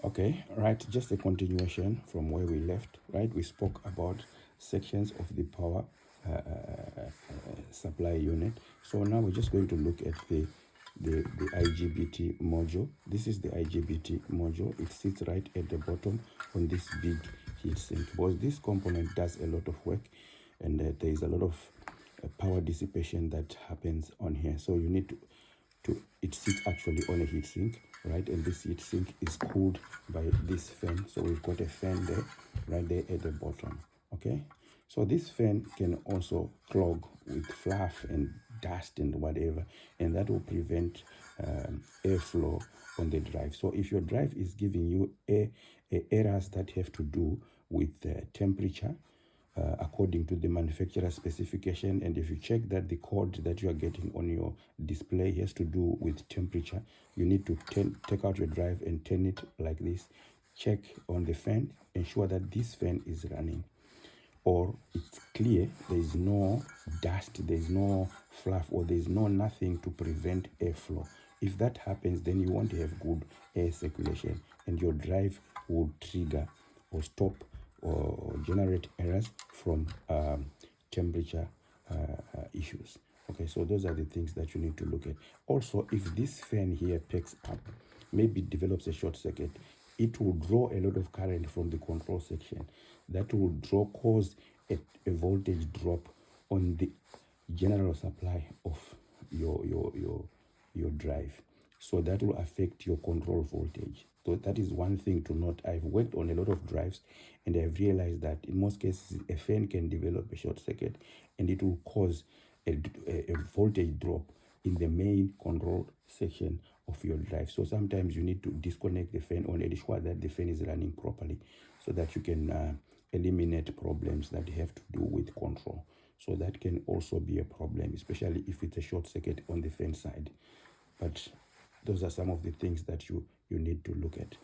Okay, right, just a continuation from where we left, right? We spoke about sections of the power supply unit. So now we're just going to look at the IGBT module. This is the IGBT module. It sits right at the bottom on this big heatsink, because this component does a lot of work, and there is a lot of power dissipation that happens on here. So you need to it sits actually on a heatsink, right? And this heatsink is cooled by this fan. So we've got a fan there, right there at the bottom. Okay, so this fan can also clog with fluff and dust and whatever, and that will prevent airflow on the drive. So if your drive is giving you errors that have to do with temperature, according to the manufacturer specification, and if you check that the code that you are getting on your display has to do with temperature, you need to take out your drive and turn it like this. Check on the fan, ensure that this fan is running, or it's clear, there is no dust, there is no fluff, or there is nothing to prevent airflow. If that happens, then you won't have good air circulation, and your drive will trigger or stop or generate errors from temperature issues. Okay, so those are the things that you need to look at. Also, if this fan here picks up, maybe it develops a short circuit, it will draw a lot of current from the control section. That will cause a voltage drop on the general supply of your drive. So that will affect your control voltage. So that is one thing to note. I've worked on a lot of drives, and I've realized that in most cases a fan can develop a short circuit, and it will cause a voltage drop in the main control section of your drive. So sometimes you need to disconnect the fan and ensure that the fan is running properly, so that you can eliminate problems that have to do with control. So that can also be a problem, especially if it's a short circuit on the fan side. But those are some of the things that you need to look at.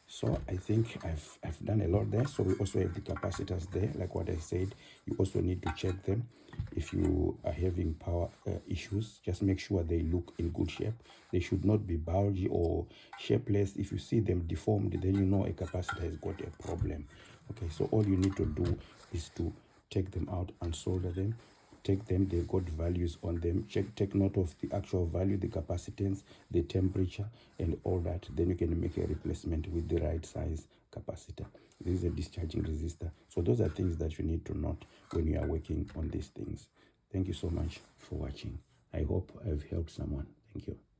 So I think I've done a lot there. So we also have the capacitors there, like what I said. You also need to check them. If you are having power issues, just make sure they look in good shape. They should not be bulgy or shapeless. If you see them deformed, then you know a capacitor has got a problem. Okay, so all you need to do is to take them out and solder them. Take them, they've got values on them. Take note of the actual value, the capacitance, the temperature, and all that. Then you can make a replacement with the right size capacitor. This is a discharging resistor. So those are things that you need to note when you are working on these things. Thank you so much for watching. I hope I've helped someone. Thank you.